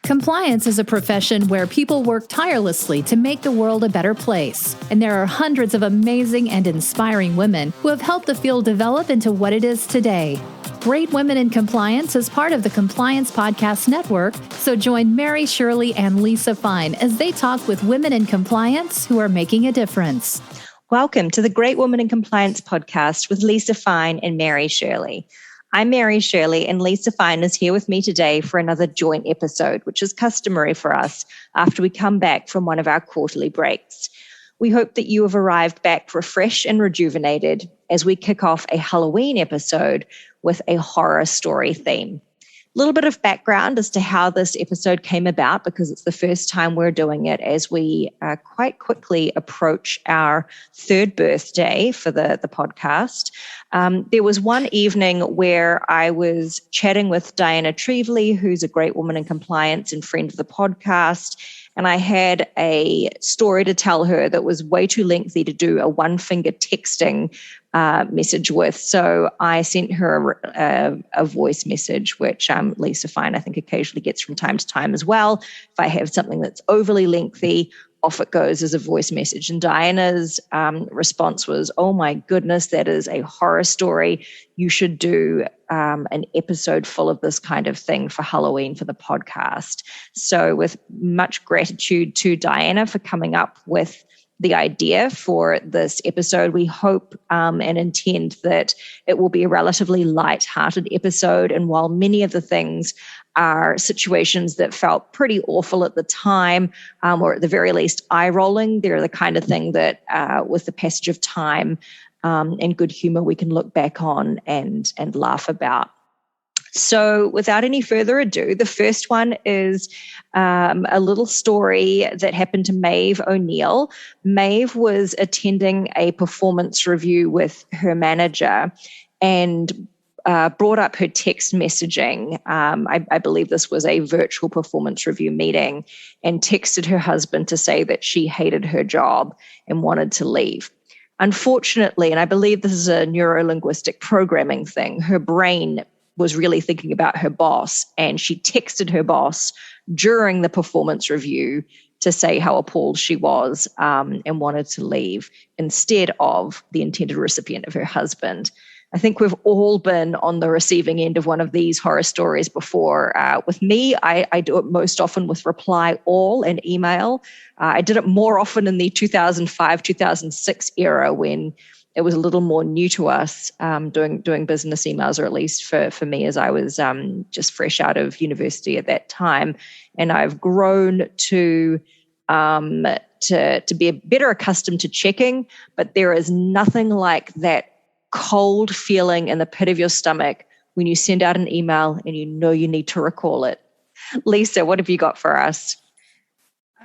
Compliance is a profession where people work tirelessly to make the world a better place. And there are hundreds of amazing and inspiring women who have helped the field develop into what it is today. Great Women in Compliance is part of the Compliance Podcast Network, so join Mary, Shirley, and Lisa Fine as they talk with women in compliance who are making a difference. Welcome to the Great Women in Compliance podcast with Lisa Fine and Mary Shirley. I'm Mary Shirley, and Lisa Fine is here with me today for another joint episode, which is customary for us after we come back from one of our quarterly breaks. We hope that you have arrived back refreshed and rejuvenated as we kick off a Halloween episode with a horror story theme. A little bit of background as to how this episode came about, because it's the first time we're doing it as we quite quickly approach our third birthday for the podcast. There was one evening where I was chatting with Diana Trevley, who's a great woman in compliance and friend of the podcast, and I had a story to tell her that was way too lengthy to do a one-finger texting message with. So I sent her a voice message, which Lisa Fine, I think, occasionally gets from time to time as well. If I have something that's overly lengthy, off it goes as a voice message. And Diana's response was, "Oh my goodness, that is a horror story. You should do an episode full of this kind of thing for Halloween for the podcast." So with much gratitude to Diana for coming up with the idea for this episode, we hope and intend that it will be a relatively light-hearted episode. And while many of the things are situations that felt pretty awful at the time, or at the very least eye-rolling, they're the kind of thing that with the passage of time and good humor, we can look back on and laugh about. So without any further ado, the first one is a little story that happened to Maeve O'Neal. Maeve was attending a performance review with her manager and brought up her text messaging. I believe this was a virtual performance review meeting, and texted her husband to say that she hated her job and wanted to leave. Unfortunately, and I believe this is a neuro-linguistic programming thing, her brain was really thinking about her boss, and she texted her boss during the performance review to say how appalled she was and wanted to leave instead of the intended recipient of her husband. I think we've all been on the receiving end of one of these horror stories before. With me, I do it most often with reply all and email. I did it more often in the 2005, 2006 era when it was a little more new to us, doing business emails, or at least for me, as I was just fresh out of university at that time. And I've grown to be better accustomed to checking, but there is nothing like that cold feeling in the pit of your stomach when you send out an email and you know you need to recall it. Lisa, what have you got for us?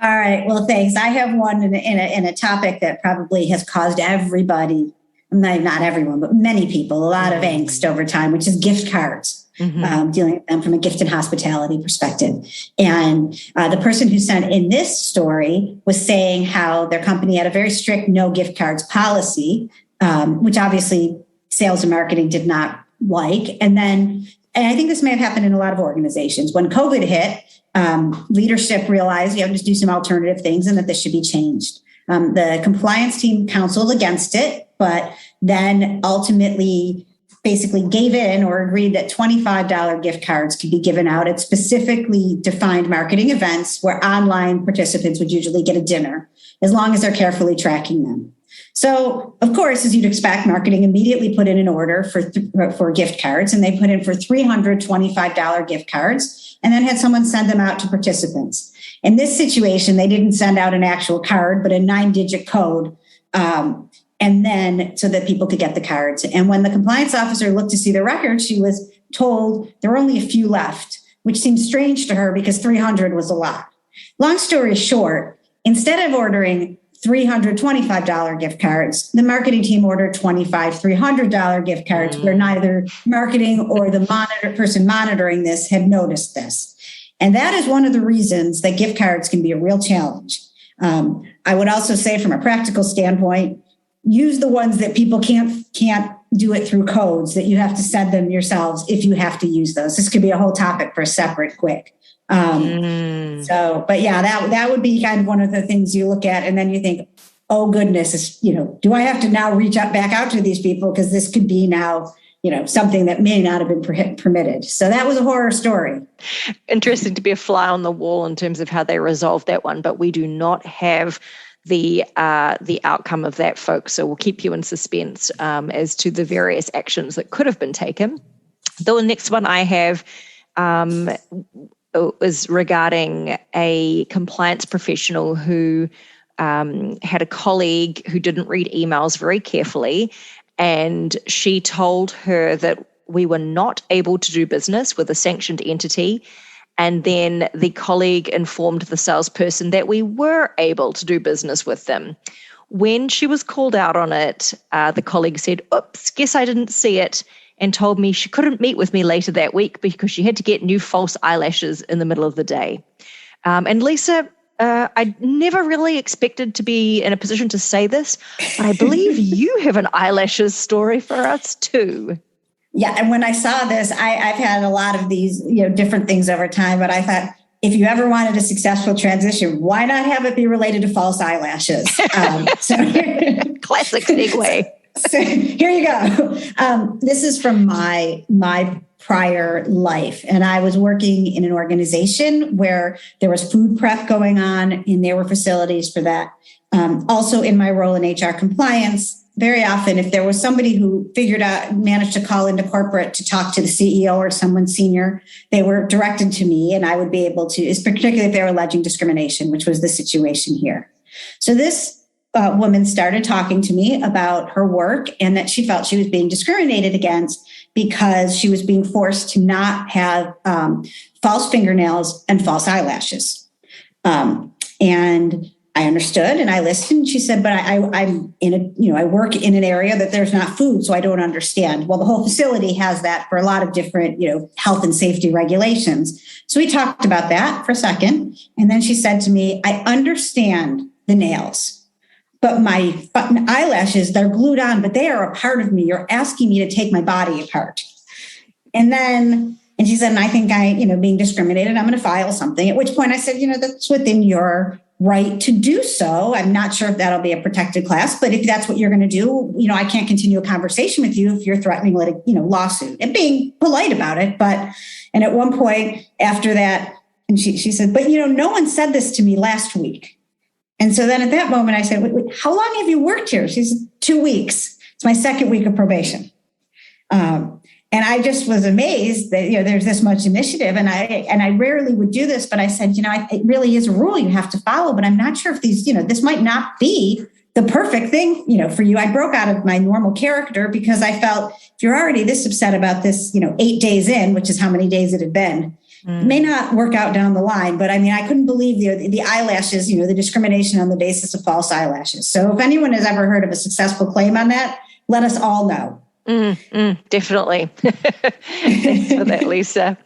All right. Well, thanks. I have one in a topic that probably has caused everybody, not everyone, but many people, a lot of angst over time, which is gift cards, dealing with them from a gift and hospitality perspective. And the person who sent in this story was saying how their company had a very strict no gift cards policy, which obviously sales and marketing did not like. And I think this may have happened in a lot of organizations. When COVID hit, leadership realized you have to do some alternative things and that this should be changed. The compliance team counseled against it, but then ultimately basically gave in or agreed that $25 gift cards could be given out at specifically defined marketing events where online participants would usually get a dinner, as long as they're carefully tracking them. So, of course, as you'd expect, marketing immediately put in an order for gift cards, and they put in for $325 gift cards, and then had someone send them out to participants. In this situation, they didn't send out an actual card, but a 9-digit code, and then so that people could get the cards. And when the compliance officer looked to see the records, she was told there were only a few left, which seemed strange to her because 300 was a lot. Long story short, instead of ordering $325 gift cards, the marketing team ordered $300 gift cards, where neither marketing or the person monitoring this had noticed this. And that is one of the reasons that gift cards can be a real challenge. I would also say, from a practical standpoint, use the ones that people can't do it through codes, that you have to send them yourselves if you have to use those. This could be a whole topic for a separate GWIC. But yeah, that would be kind of one of the things you look at, and then you think, oh goodness, do I have to now reach back out to these people because this could be now, something that may not have been permitted. So that was a horror story. Interesting to be a fly on the wall in terms of how they resolved that one, but we do not have the outcome of that, folks. So we'll keep you in suspense as to the various actions that could have been taken. The next one I have is regarding a compliance professional who had a colleague who didn't read emails very carefully, and she told her that we were not able to do business with a sanctioned entity. And then the colleague informed the salesperson that we were able to do business with them. When she was called out on it, the colleague said, oops, guess I didn't see it, and told me she couldn't meet with me later that week because she had to get new false eyelashes in the middle of the day. And Lisa, I never really expected to be in a position to say this, but I believe you have an eyelashes story for us too. Yeah. And when I saw this, I've had a lot of these, different things over time, but I thought, if you ever wanted a successful transition, why not have it be related to false eyelashes? Classic segue. So here you go. This is from my prior life. And I was working in an organization where there was food prep going on, and there were facilities for that. Also in my role in HR compliance, very often, if there was somebody who managed to call into corporate to talk to the CEO or someone senior, they were directed to me, and I would be able to, particularly if they were alleging discrimination, which was the situation here. So this woman started talking to me about her work and that she felt she was being discriminated against because she was being forced to not have false fingernails and false eyelashes. And I understood and I listened. She said, but I'm in I work in an area that there's not food, so I don't understand. Well, the whole facility has that for a lot of different, health and safety regulations. So we talked about that for a second. And then she said to me, I understand the nails, but my eyelashes, they're glued on, but they are a part of me. You're asking me to take my body apart. And she said, and I think being discriminated, I'm going to file something. At which point I said, that's within your right to do so. I'm not sure if that'll be a protected class, but if that's what you're going to do, I can't continue a conversation with you if you're threatening lawsuit, and being polite about it. And at one point after that, and she said, but no one said this to me last week. And so then at that moment I said, wait, how long have you worked here? She said, 2 weeks. It's my second week of probation. And I just was amazed that, there's this much initiative, and I rarely would do this, but I said, it really is a rule you have to follow, but I'm not sure if these, this might not be the perfect thing, for you. I broke out of my normal character because I felt if you're already this upset about this, 8 days in, which is how many days it had been, it may not work out down the line. But I couldn't believe the eyelashes, the discrimination on the basis of false eyelashes. So if anyone has ever heard of a successful claim on that, let us all know. Definitely. Thanks for that, Lisa.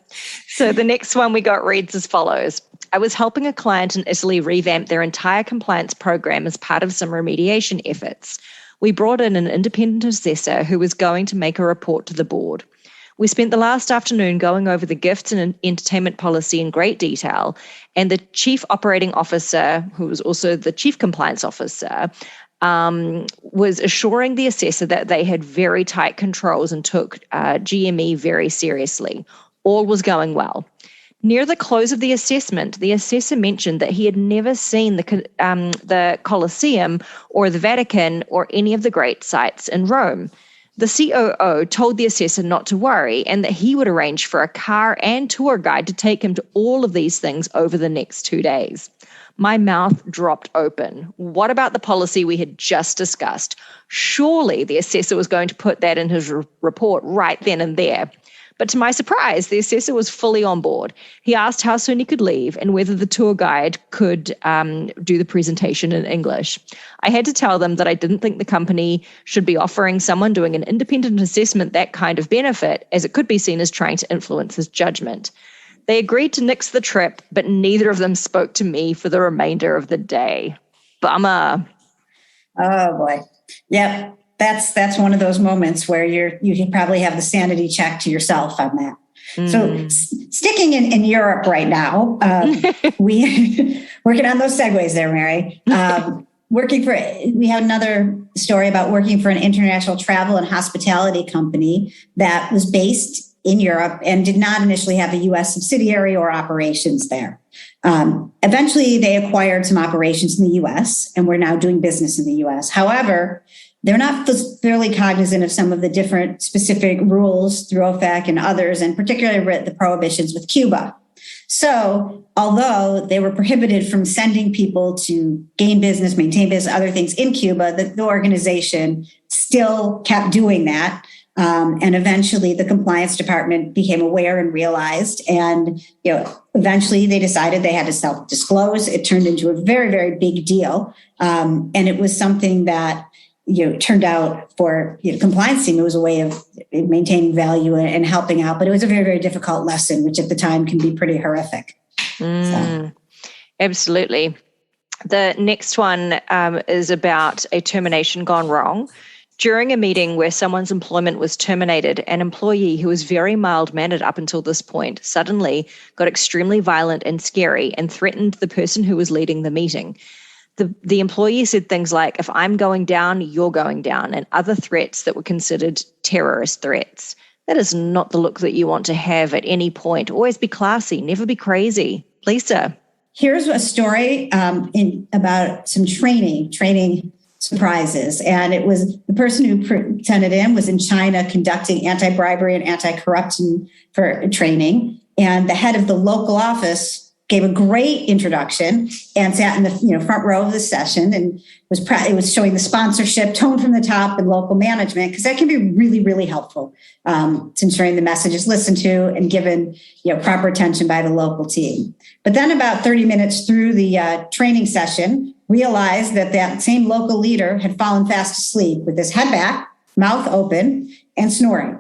So the next one we got reads as follows. I was helping a client in Italy revamp their entire compliance program as part of some remediation efforts. We brought in an independent assessor who was going to make a report to the board. We spent the last afternoon going over the gifts and entertainment policy in great detail, and the chief operating officer, who was also the chief compliance officer, was assuring the assessor that they had very tight controls and took GME very seriously. All was going well. Near the close of the assessment, the assessor mentioned that he had never seen the Colosseum or the Vatican or any of the great sites in Rome. The COO told the assessor not to worry and that he would arrange for a car and tour guide to take him to all of these things over the next 2 days. My mouth dropped open. What about the policy we had just discussed? Surely the assessor was going to put that in his report right then and there. But to my surprise, the assessor was fully on board. He asked how soon he could leave and whether the tour guide could do the presentation in English. I had to tell them that I didn't think the company should be offering someone doing an independent assessment that kind of benefit, as it could be seen as trying to influence his judgment. They agreed to nix the trip, but neither of them spoke to me for the remainder of the day. Bummer. Oh, boy. Yep. That's one of those moments where you probably have the sanity check to yourself on that. So sticking in Europe right now, we working on those segues there, Mary. We have another story about working for an international travel and hospitality company that was based in Europe and did not initially have a U.S. subsidiary or operations there. Eventually, they acquired some operations in the U.S. and we're now doing business in the U.S. However, they're not fairly cognizant of some of the different specific rules through OFAC and others, and particularly the prohibitions with Cuba. So although they were prohibited from sending people to gain business, maintain business, other things in Cuba, the organization still kept doing that. And eventually the compliance department became aware and realized, and eventually they decided they had to self-disclose. It turned into a very, very big deal. And it was something that turned out for compliance team, it was a way of maintaining value and helping out. But it was a very, very difficult lesson, which at the time can be pretty horrific. Absolutely. The next one is about a termination gone wrong. During a meeting where someone's employment was terminated, an employee who was very mild-mannered up until this point suddenly got extremely violent and scary and threatened the person who was leading the meeting. The employee said things like, "If I'm going down, you're going down," and other threats that were considered terrorist threats. That is not the look that you want to have at any point. Always be classy, never be crazy. Lisa. Here's a story about some training surprises. And it was the person who presented in was in China conducting anti-bribery and anti-corruption for training. And the head of the local office gave a great introduction and sat in the front row of the session, and it was showing the sponsorship, tone from the top, and local management, because that can be really, really helpful to ensuring the message is listened to and given proper attention by the local team. But then about 30 minutes through the training session, realized that same local leader had fallen fast asleep with his head back, mouth open, and snoring.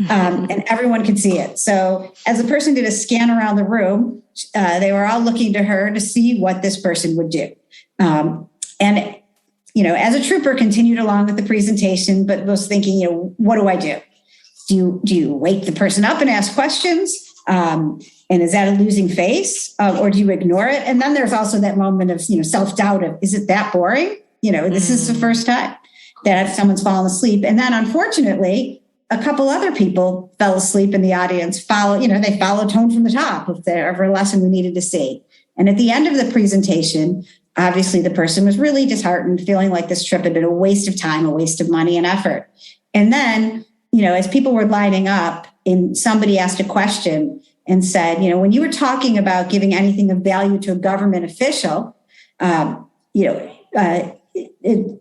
And everyone could see it. So as the person did a scan around the room, they were all looking to her to see what this person would do. And as a trooper, continued along with the presentation, but was thinking, what do I do? Do you wake the person up and ask questions? And is that a losing face? Or do you ignore it? And then there's also that moment of, self-doubt of, is it that boring? This is the first time that someone's fallen asleep. And then unfortunately, a couple other people fell asleep in the audience, they followed tone from the top of every lesson we needed to see. And at the end of the presentation, obviously the person was really disheartened, feeling like this trip had been a waste of time, a waste of money and effort. And then, as people were lining up, and somebody asked a question and said, when you were talking about giving anything of value to a government official, I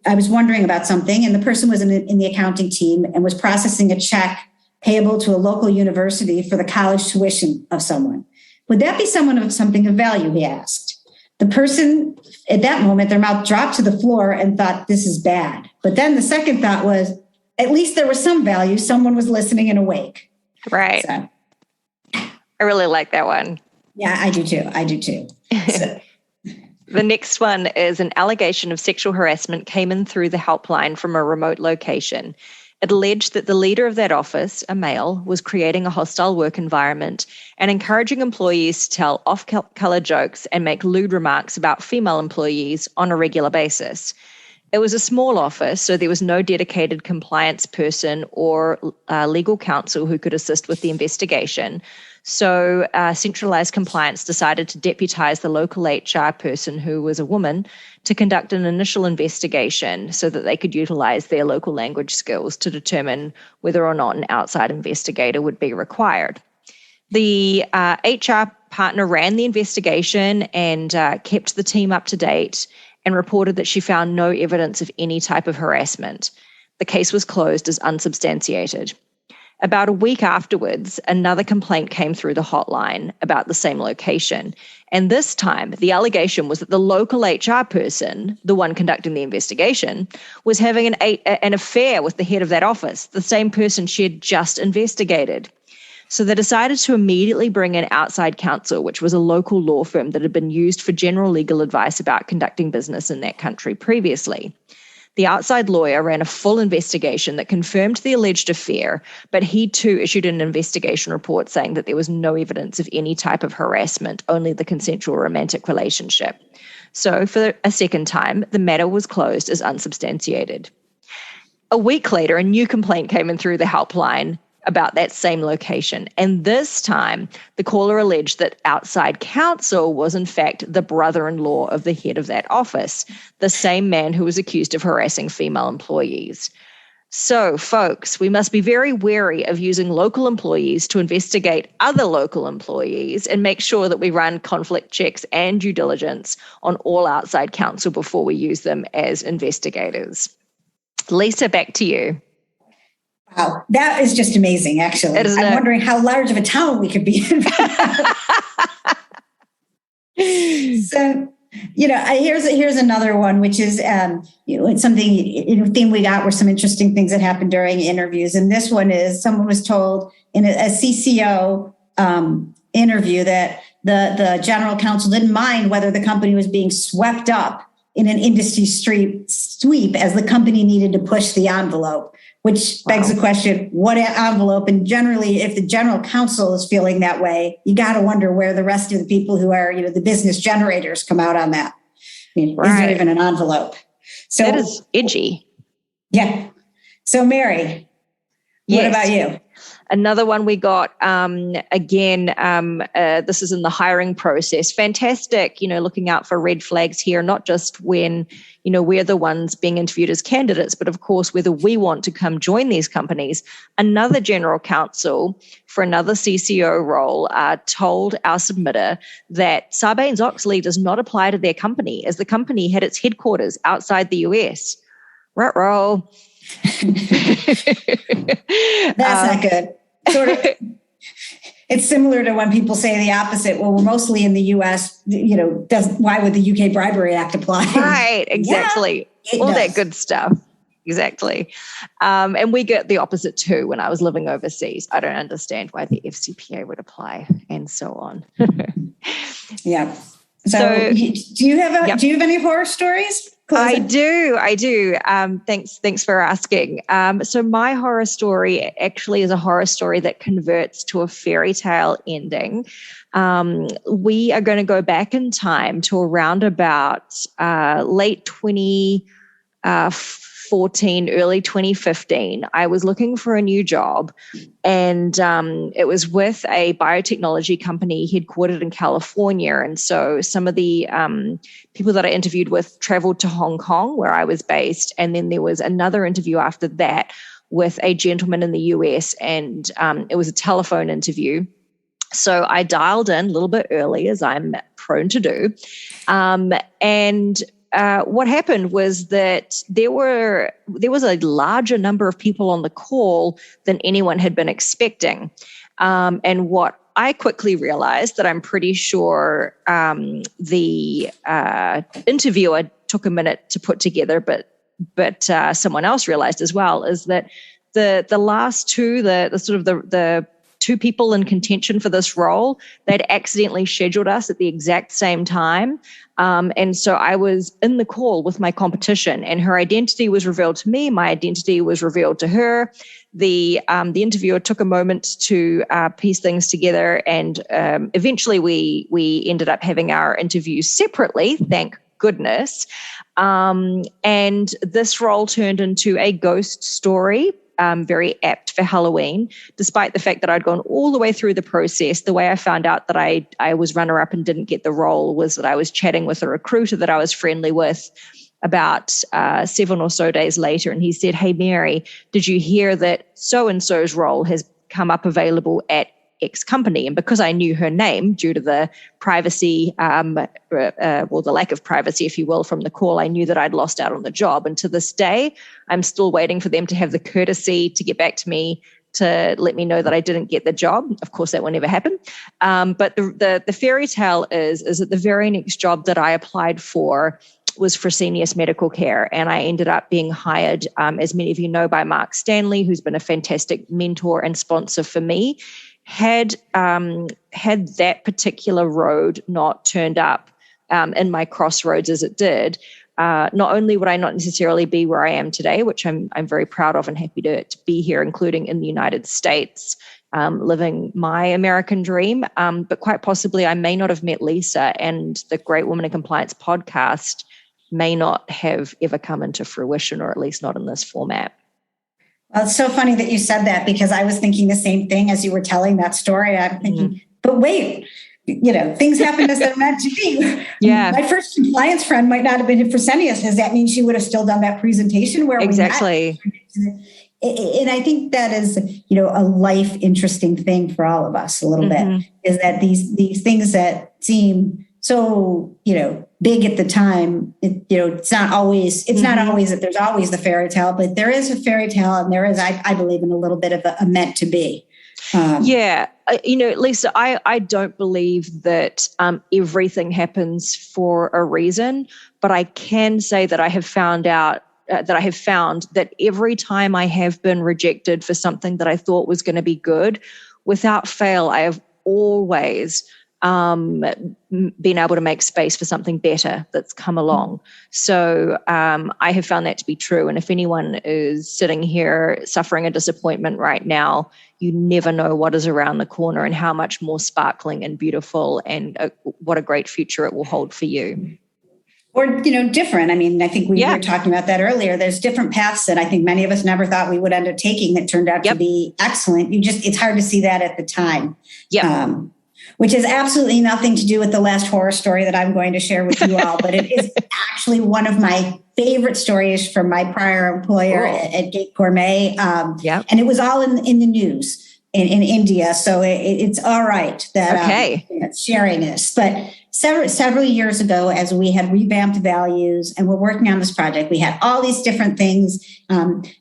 was wondering about something, and the person was in the accounting team and was processing a check payable to a local university for the college tuition of someone. Would that be someone of something of value, he asked. The person, at that moment, their mouth dropped to the floor and thought, this is bad. But then the second thought was, at least there was some value. Someone was listening and awake. Right. So, I really like that one. Yeah, I do too. So. The next one is an allegation of sexual harassment came in through the helpline from a remote location. It alleged that the leader of that office, a male, was creating a hostile work environment and encouraging employees to tell off-color jokes and make lewd remarks about female employees on a regular basis. It was a small office, so there was no dedicated compliance person or legal counsel who could assist with the investigation. So centralized compliance decided to deputize the local HR person, who was a woman, to conduct an initial investigation so that they could utilize their local language skills to determine whether or not an outside investigator would be required. The HR partner ran the investigation and kept the team up to date and reported that she found no evidence of any type of harassment. The case was closed as unsubstantiated. About a week afterwards, another complaint came through the hotline about the same location. And this time, the allegation was that the local HR person, the one conducting the investigation, was having an affair with the head of that office, the same person she had just investigated. So they decided to immediately bring in outside counsel, which was a local law firm that had been used for general legal advice about conducting business in that country previously. The outside lawyer ran a full investigation that confirmed the alleged affair, but he too issued an investigation report saying that there was no evidence of any type of harassment, only the consensual romantic relationship. So for a second time, the matter was closed as unsubstantiated. A week later, a new complaint came in through the helpline about that same location. And this time, the caller alleged that outside counsel was in fact the brother-in-law of the head of that office, the same man who was accused of harassing female employees. So, folks, we must be very wary of using local employees to investigate other local employees and make sure that we run conflict checks and due diligence on all outside counsel before we use them as investigators. Lisa, back to you. Wow, that is just amazing, actually. I'm wondering how large of a town we could be in. So, here's another one, which is, something, theme we got were some interesting things that happened during interviews. And this one is someone was told in a CCO interview that the general counsel didn't mind whether the company was being swept up in an industry sweep as the company needed to push the envelope, which begs the question, what envelope? And generally, if the general counsel is feeling that way, you got to wonder where the rest of the people who are, the business generators come out on that. Is there even an envelope? So that is edgy. Yeah. So Mary, what about you? Another one we got, this is in the hiring process. Fantastic, looking out for red flags here, not just when, we're the ones being interviewed as candidates, but of course, whether we want to come join these companies. Another general counsel for another CCO role told our submitter that Sarbanes-Oxley does not apply to their company, as the company had its headquarters outside the US. Ruh-roh. That's not good. Sort of, it's similar to when people say the opposite. Well, we're mostly in the U.S. Why would the UK Bribery Act apply? Right, exactly. Yeah, all that good stuff. Exactly. And we get the opposite too. When I was living overseas, I don't understand why the FCPA would apply, and so on. Yeah. So do you have any horror stories? I do. Thanks for asking. So my horror story actually is a horror story that converts to a fairy tale ending. We are going to go back in time to around about late 2014, early 2015. I was looking for a new job, and it was with a biotechnology company headquartered in California. And so some of the people that I interviewed with traveled to Hong Kong, where I was based. And then there was another interview after that with a gentleman in the US, and it was a telephone interview. So I dialed in a little bit early, as I'm prone to do. What happened was that there was a larger number of people on the call than anyone had been expecting. And what I quickly realized that I'm pretty sure the interviewer took a minute to put together, but someone else realized as well, is that the last two, the two people in contention for this role, they'd accidentally scheduled us at the exact same time. And so I was in the call with my competition, and her identity was revealed to me. My identity was revealed to her. The interviewer took a moment to piece things together, and eventually we ended up having our interviews separately, thank goodness. And this role turned into a ghost story. Very apt for Halloween, despite the fact that I'd gone all the way through the process. The way I found out that I was runner-up and didn't get the role was that I was chatting with a recruiter that I was friendly with about 7 or so days later. And he said, "Hey, Mary, did you hear that so-and-so's role has come up available at X company?" And because I knew her name due to the privacy, the lack of privacy, if you will, from the call, I knew that I'd lost out on the job. And to this day, I'm still waiting for them to have the courtesy to get back to me to let me know that I didn't get the job. Of course, that will never happen. But the fairy tale is that the very next job that I applied for was for Fresenius Medical Care. And I ended up being hired, as many of you know, by Mark Stanley, who's been a fantastic mentor and sponsor for me. Had that particular road not turned up in my crossroads as it did, not only would I not necessarily be where I am today, which I'm very proud of and happy to be here, including in the United States, living my American dream, but quite possibly I may not have met Lisa, and the Great Women in Compliance podcast may not have ever come into fruition, or at least not in this format. Well, it's so funny that you said that, because I was thinking the same thing as you were telling that story. I'm thinking, but wait, things happen as they're meant to be. Yeah. My first compliance friend might not have been Fresenius. Does that mean she would have still done that presentation where exactly? And I think that is, a life interesting thing for all of us a little bit, is that these things that seem so, big at the time, it's not always that there's always the fairy tale, but there is a fairy tale, and there is, I believe, in a little bit of a meant to be. Lisa, I don't believe that everything happens for a reason, but I can say that I have found that every time I have been rejected for something that I thought was going to be good, without fail, I have always been able to make space for something better that's come along. So I have found that to be true. And if anyone is sitting here suffering a disappointment right now, you never know what is around the corner and how much more sparkling and beautiful and what a great future it will hold for you. Or, different. I mean, I think we were talking about that earlier. There's different paths that I think many of us never thought we would end up taking that turned out to be excellent. It's hard to see that at the time. Which has absolutely nothing to do with the last horror story that I'm going to share with you all, but it is actually one of my favorite stories from my prior employer at GWIC Gourmet. And it was all in the news in India. So it's all right that sharing this. But several years ago, as we had revamped values and we're working on this project, we had all these different things.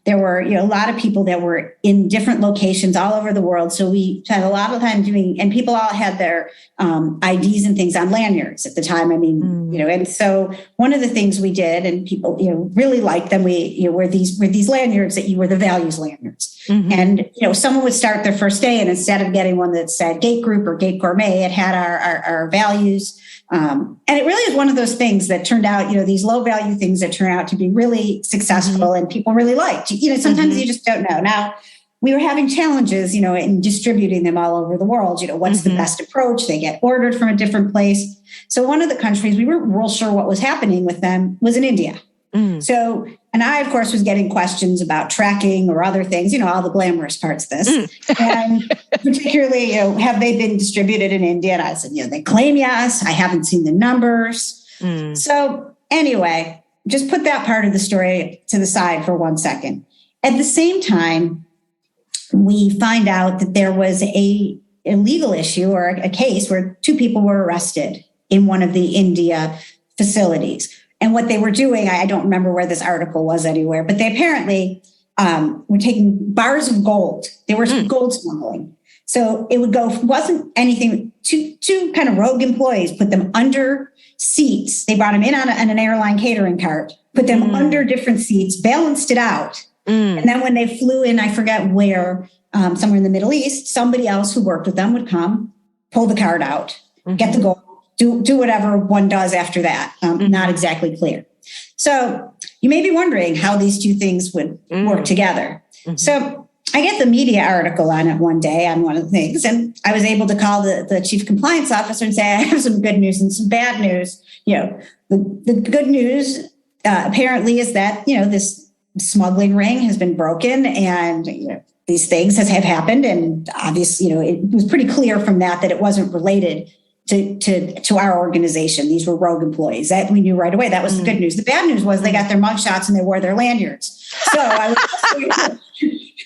There were, a lot of people that were in different locations all over the world. So we had a lot of time doing, and people all had their IDs and things on lanyards at the time. I mean, and so one of the things we did, and people, really liked them, were these lanyards that you were the values lanyards. And, someone would start their first day, and instead of getting one that said GWIC Group or GWIC Gourmet, it had our values. And it really is one of those things that turned out, these low value things that turn out to be really successful and people really liked. Sometimes you just don't know. Now, we were having challenges, in distributing them all over the world. What's the best approach? They get ordered from a different place. So one of the countries we weren't real sure what was happening with them was in India. So, and I, of course, was getting questions about tracking or other things, all the glamorous parts of this. And particularly, have they been distributed in India? And I said, they claim yes. I haven't seen the numbers. So anyway, just put that part of the story to the side for 1 second. At the same time, we find out that there was a legal issue or a case where 2 people were arrested in one of the India facilities. And what they were doing, I don't remember where this article was anywhere, but they apparently were taking bars of gold. They were gold smuggling. So it wasn't anything, two kind of rogue employees put them under seats. They brought them in on an airline catering cart, put them under different seats, balanced it out. And then when they flew in, I forget where, somewhere in the Middle East, somebody else who worked with them would come, pull the cart out, get the gold. Do whatever one does after that. Not exactly clear. So you may be wondering how these two things would work together. So I get the media article on it one day on one of the things, and I was able to call the chief compliance officer and say, I have some good news and some bad news. The good news apparently is that, this smuggling ring has been broken and, these things have happened. And obviously, it was pretty clear from that it wasn't related to our organization. These were rogue employees. That we knew right away. That was the good news. The bad news was they got their mugshots and they wore their lanyards. So I was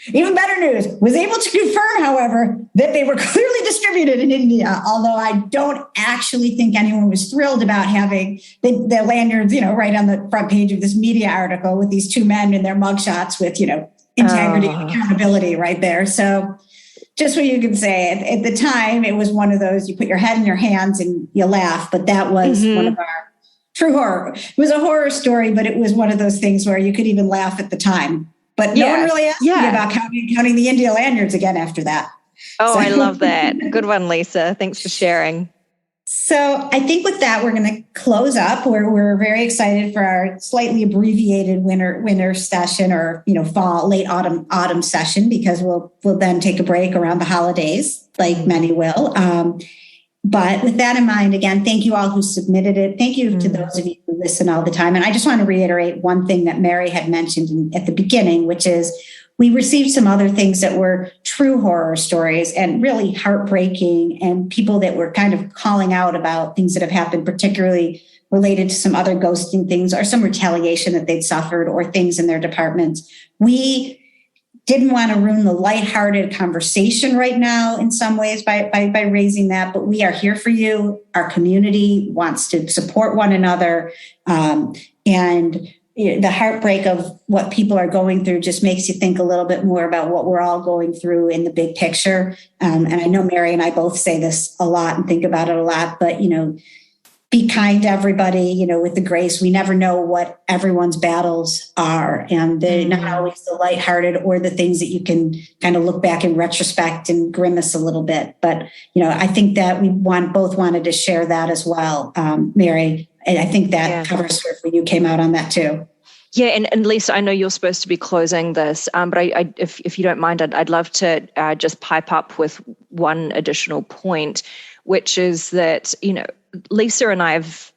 even better news, was able to confirm, however, that they were clearly distributed in India, although I don't actually think anyone was thrilled about having the lanyards, right on the front page of this media article with these 2 men in their mugshots with, integrity and accountability right there. So just what you can say, at the time, it was one of those, you put your head in your hands and you laugh, but that was one of our true horror. It was a horror story, but it was one of those things where you could even laugh at the time. But no one really asked me about counting the India lanyards again after that. Oh, so. I love that. Good one, Lisa. Thanks for sharing. So I think with that, we're going to close up. We're very excited for our slightly abbreviated winter session, or fall, late autumn session, because we'll then take a break around the holidays, like many will. But with that in mind, again, thank you all who submitted it. Thank you to those of you who listen all the time. And I just want to reiterate one thing that Mary had mentioned at the beginning, which is we received some other things that were true horror stories and really heartbreaking, and people that were kind of calling out about things that have happened, particularly related to some other ghosting things or some retaliation that they'd suffered or things in their departments. We didn't want to ruin the lighthearted conversation right now in some ways by raising that, but we are here for you. Our community wants to support one another. And the heartbreak of what people are going through just makes you think a little bit more about what we're all going through in the big picture. And I know Mary and I both say this a lot and think about it a lot, but, be kind to everybody, with the grace. We never know what everyone's battles are. And they're not always the lighthearted or the things that you can kind of look back in retrospect and grimace a little bit. But, I think that we both wanted to share that as well. Mary, and I think that cover story for you came out on that too. Yeah, and Lisa, I know you're supposed to be closing this, but if you don't mind, I'd love to just pipe up with one additional point, which is that, Lisa and I have,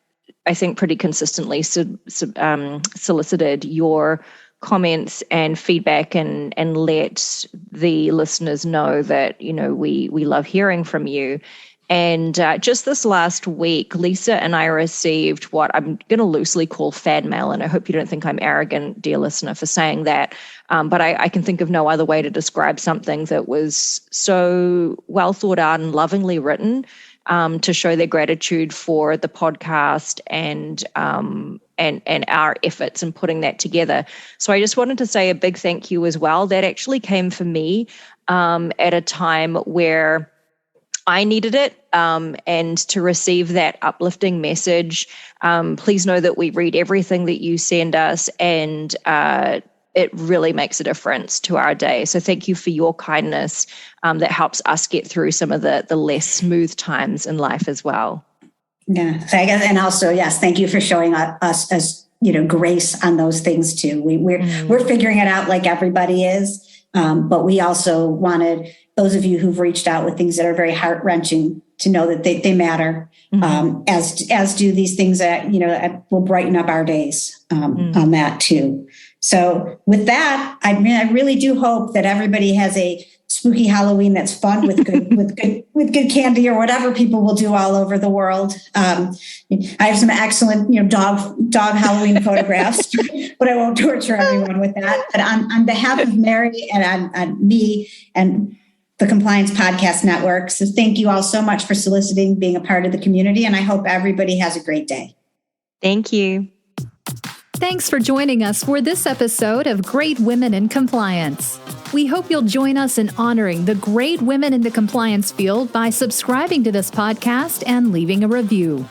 I think, pretty consistently solicited your comments and feedback and let the listeners know that, we love hearing from you. And just this last week, Lisa and I received what I'm going to loosely call fan mail. And I hope you don't think I'm arrogant, dear listener, for saying that. But I can think of no other way to describe something that was so well thought out and lovingly written to show their gratitude for the podcast and our efforts in putting that together. So I just wanted to say a big thank you as well. That actually came for me at a time where I needed it, and to receive that uplifting message. Please know that we read everything that you send us, and it really makes a difference to our day. So thank you for your kindness that helps us get through some of the less smooth times in life as well. Yeah, so I guess, and also, yes, thank you for showing us as grace on those things too. We're figuring it out like everybody is, but we also wanted those of you who've reached out with things that are very heart-wrenching to know that they matter, as do these things that will brighten up our days on that too. So with that, I really do hope that everybody has a spooky Halloween that's fun with good candy or whatever people will do all over the world. I have some excellent dog Halloween photographs, but I won't torture everyone with that. But on behalf of Mary and on me and the Compliance Podcast Network, so thank you all so much for soliciting, being a part of the community, and I hope everybody has a great day. Thank you. Thanks for joining us for this episode of Great Women in Compliance. We hope you'll join us in honoring the great women in the compliance field by subscribing to this podcast and leaving a review.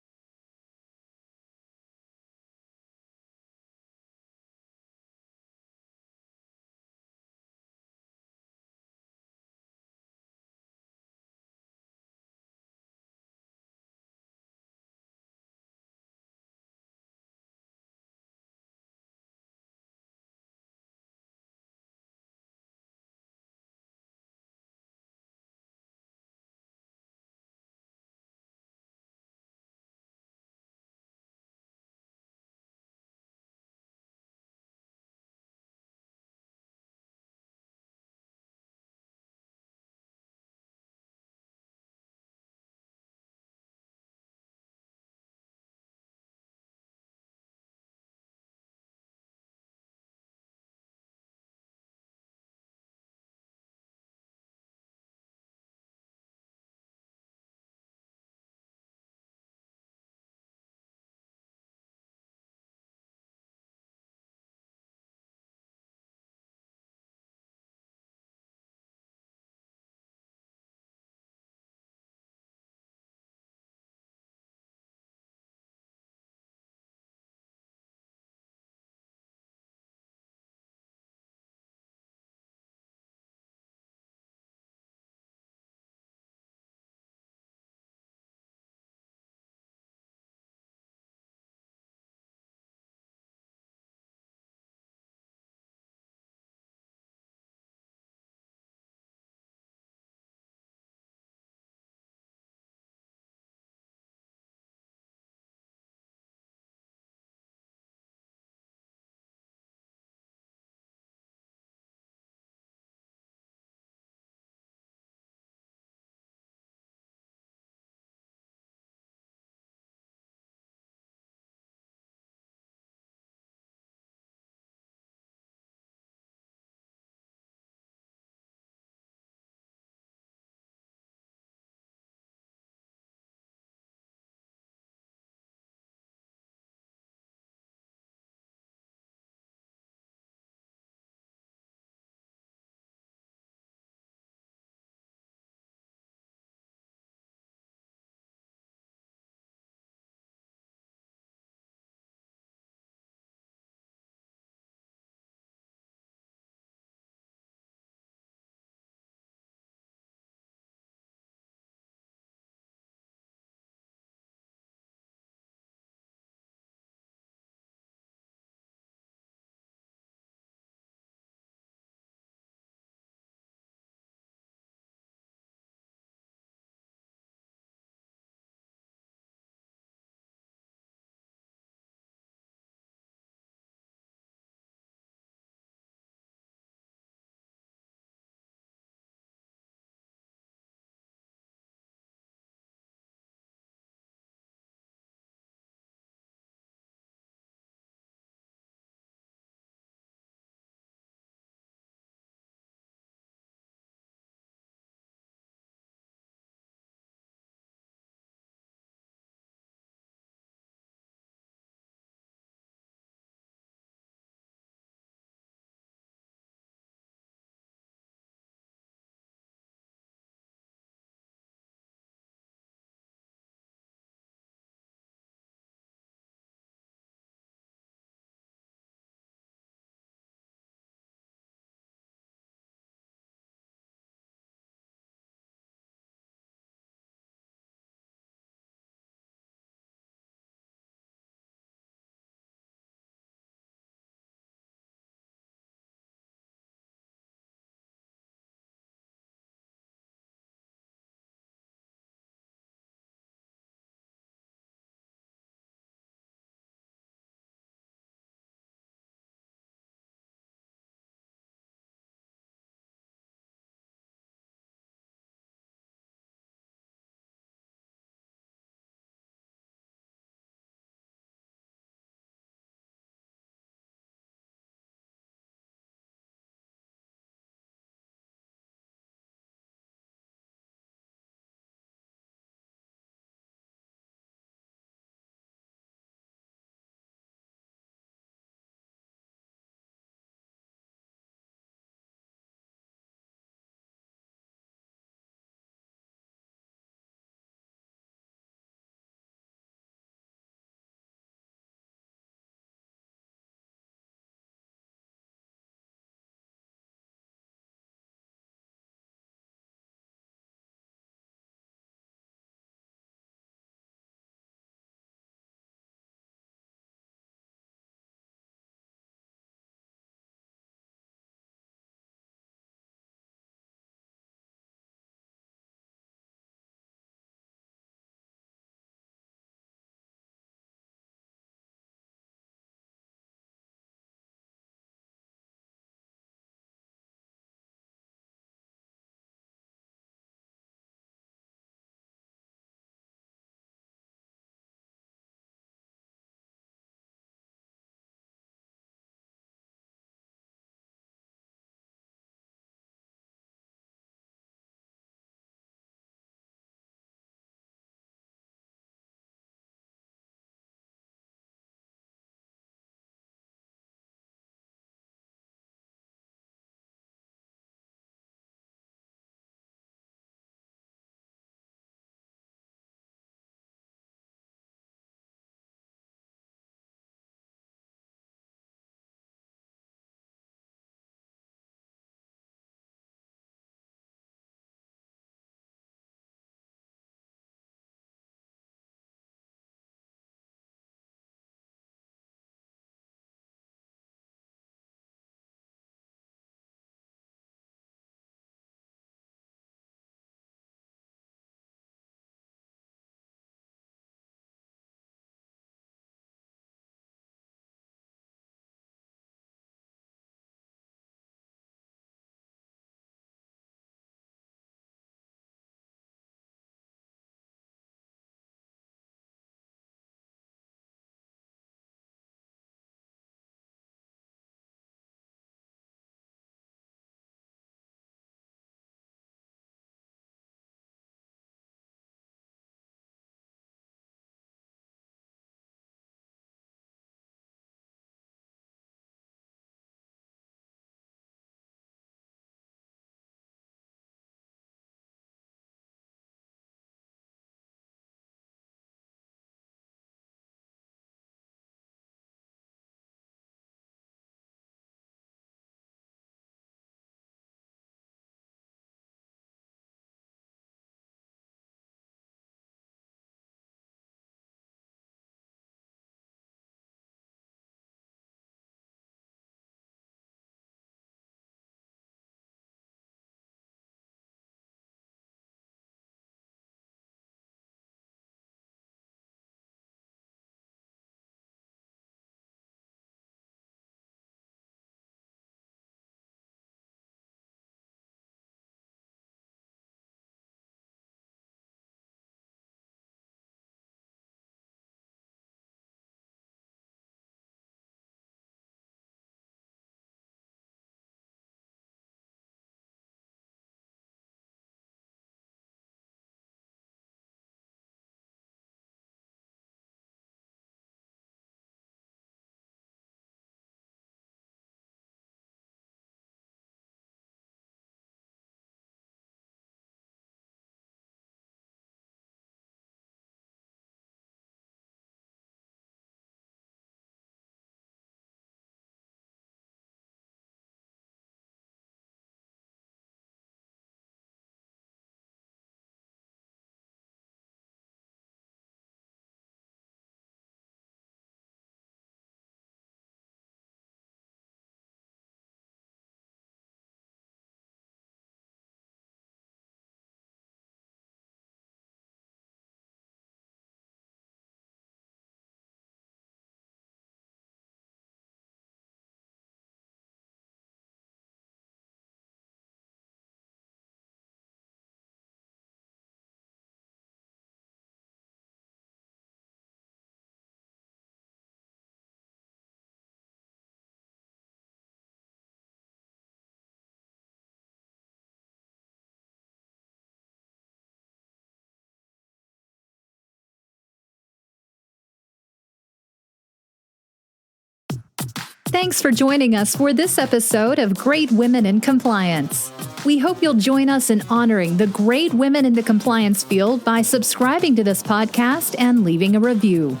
Thanks for joining us for this episode of Great Women in Compliance. We hope you'll join us in honoring the great women in the compliance field by subscribing to this podcast and leaving a review.